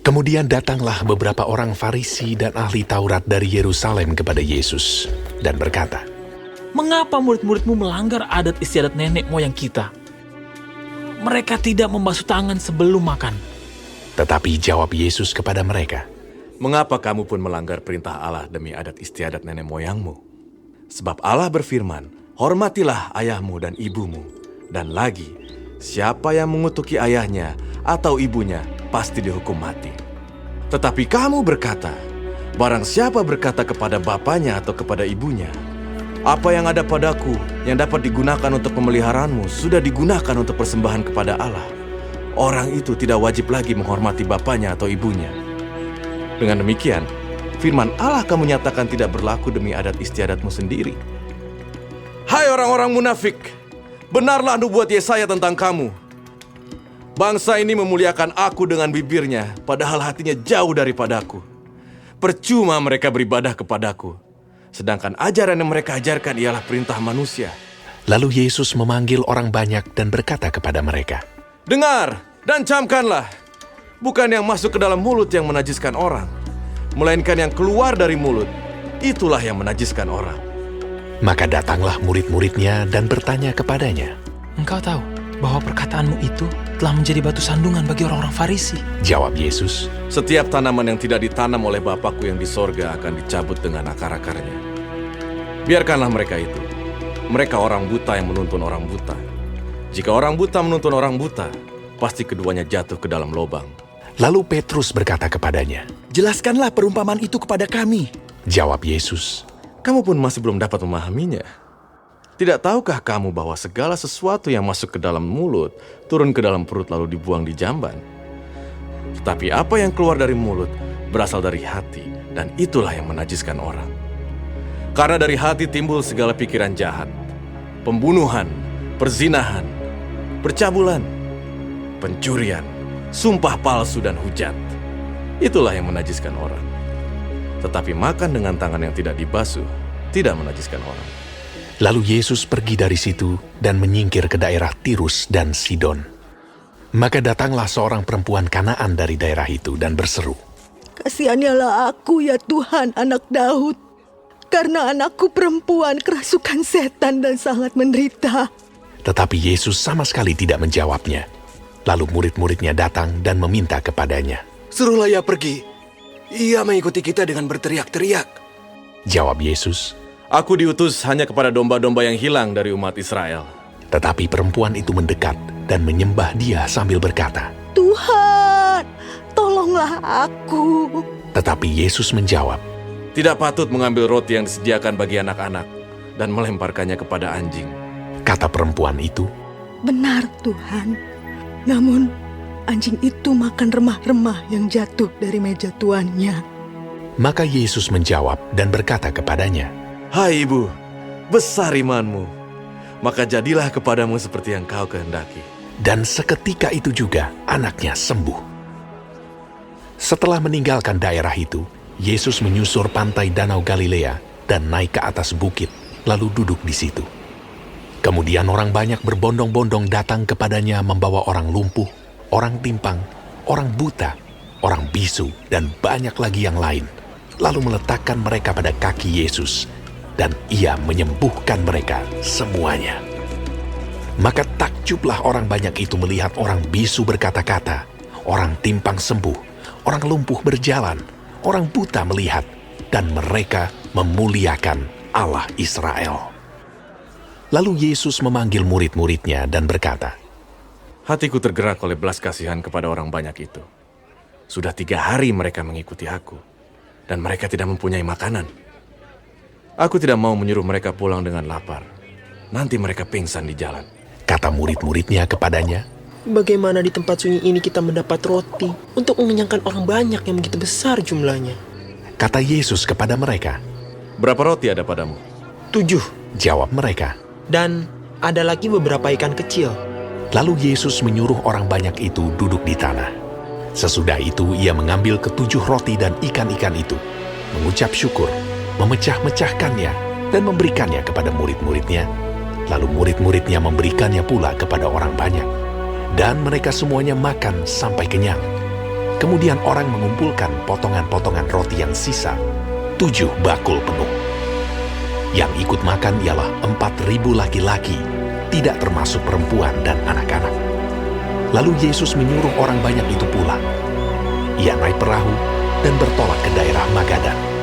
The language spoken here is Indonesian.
Kemudian datanglah beberapa orang Farisi dan ahli Taurat dari Yerusalem kepada Yesus dan berkata, "Mengapa murid-muridmu melanggar adat istiadat nenek moyang kita? Mereka tidak membasuh tangan sebelum makan." Tetapi jawab Yesus kepada mereka, Mengapa kamu pun melanggar perintah Allah demi adat istiadat nenek moyangmu? Sebab Allah berfirman, hormatilah ayahmu dan ibumu. Dan lagi, siapa yang mengutuki ayahnya atau ibunya pasti dihukum mati. Tetapi kamu berkata, barang siapa berkata kepada bapanya atau kepada ibunya, apa yang ada padaku yang dapat digunakan untuk pemeliharaanmu sudah digunakan untuk persembahan kepada Allah. Orang itu tidak wajib lagi menghormati bapanya atau ibunya. Dengan demikian, firman Allah kamu nyatakan tidak berlaku demi adat istiadatmu sendiri. Hai orang-orang munafik, benarlah nubuat Yesaya tentang kamu. Bangsa ini memuliakan aku dengan bibirnya, padahal hatinya jauh daripadaku. Percuma mereka beribadah kepadaku, sedangkan ajaran yang mereka ajarkan ialah perintah manusia. Lalu Yesus memanggil orang banyak dan berkata kepada mereka, Dengar dan camkanlah, bukan yang masuk ke dalam mulut yang menajiskan orang, melainkan yang keluar dari mulut, itulah yang menajiskan orang. Maka datanglah murid-muridnya dan bertanya kepadanya. "Engkau tahu bahwa perkataanmu itu telah menjadi batu sandungan bagi orang-orang Farisi." Jawab Yesus, Setiap tanaman yang tidak ditanam oleh Bapakku yang di sorga akan dicabut dengan akar-akarnya. Biarkanlah mereka itu. Mereka orang buta yang menuntun orang buta. Jika orang buta menuntun orang buta, pasti keduanya jatuh ke dalam lubang. Lalu Petrus berkata kepadanya, Jelaskanlah perumpamaan itu kepada kami. Jawab Yesus, Kamu pun masih belum dapat memahaminya. Tidak tahukah kamu bahwa segala sesuatu yang masuk ke dalam mulut, turun ke dalam perut lalu dibuang di jamban? Tetapi apa yang keluar dari mulut, berasal dari hati, dan itulah yang menajiskan orang. Karena dari hati timbul segala pikiran jahat, pembunuhan, perzinahan, percabulan, pencurian, sumpah palsu dan hujat. Itulah yang menajiskan orang. Tetapi makan dengan tangan yang tidak dibasuh, tidak menajiskan orang. Lalu Yesus pergi dari situ dan menyingkir ke daerah Tirus dan Sidon. Maka datanglah seorang perempuan Kanaan dari daerah itu dan berseru, Kasihanilah aku ya Tuhan, anak Daud. Karena anakku perempuan kerasukan setan dan sangat menderita. Tetapi Yesus sama sekali tidak menjawabnya. Lalu murid-muridnya datang dan meminta kepadanya. Suruhlah ia pergi. Ia mengikuti kita dengan berteriak-teriak. Jawab Yesus, Aku diutus hanya kepada domba-domba yang hilang dari umat Israel. tetapi perempuan itu mendekat dan menyembah dia sambil berkata, Tuhan, tolonglah aku. Tetapi Yesus menjawab, Tidak patut mengambil roti yang disediakan bagi anak-anak dan melemparkannya kepada anjing. kata perempuan itu, Benar Tuhan. Namun anjing itu makan remah-remah yang jatuh dari meja tuannya. maka Yesus menjawab dan berkata kepadanya, Hai ibu, besar imanmu. Maka jadilah kepadamu seperti yang kau kehendaki. dan seketika itu juga anaknya sembuh. Setelah meninggalkan daerah itu, Yesus menyusur pantai Danau Galilea dan naik ke atas bukit, lalu duduk di situ. Kemudian orang banyak berbondong-bondong datang kepadanya membawa orang lumpuh, orang timpang, orang buta, orang bisu, dan banyak lagi yang lain, lalu meletakkan mereka pada kaki Yesus, dan ia menyembuhkan mereka semuanya. Maka takjublah orang banyak itu melihat orang bisu berkata-kata, orang timpang sembuh, orang lumpuh berjalan, orang buta melihat, dan mereka memuliakan Allah Israel. Lalu Yesus memanggil murid-muridnya dan berkata, Hatiku tergerak oleh belas kasihan kepada orang banyak itu. Sudah 3 hari mereka mengikuti aku, dan mereka tidak mempunyai makanan. Aku tidak mau menyuruh mereka pulang dengan lapar. Nanti mereka pingsan di jalan. kata murid-muridnya kepadanya, Bagaimana di tempat sunyi ini kita mendapat roti untuk mengenyangkan orang banyak yang begitu besar jumlahnya? kata Yesus kepada mereka. Berapa roti ada padamu? 7, Jawab mereka. dan ada lagi beberapa ikan kecil. Lalu Yesus menyuruh orang banyak itu duduk di tanah. Sesudah itu ia mengambil ke7 roti dan ikan-ikan itu, mengucap syukur, memecah-mecahkannya, dan memberikannya kepada murid-muridnya. Lalu murid-muridnya memberikannya pula kepada orang banyak. Dan mereka semuanya makan sampai kenyang. Kemudian orang mengumpulkan potongan-potongan roti yang sisa, 7 bakul penuh. Yang ikut makan ialah 4.000 laki-laki, tidak termasuk perempuan dan anak-anak. Lalu Yesus menyuruh orang banyak itu pulang. Ia naik perahu dan bertolak ke daerah Magadan.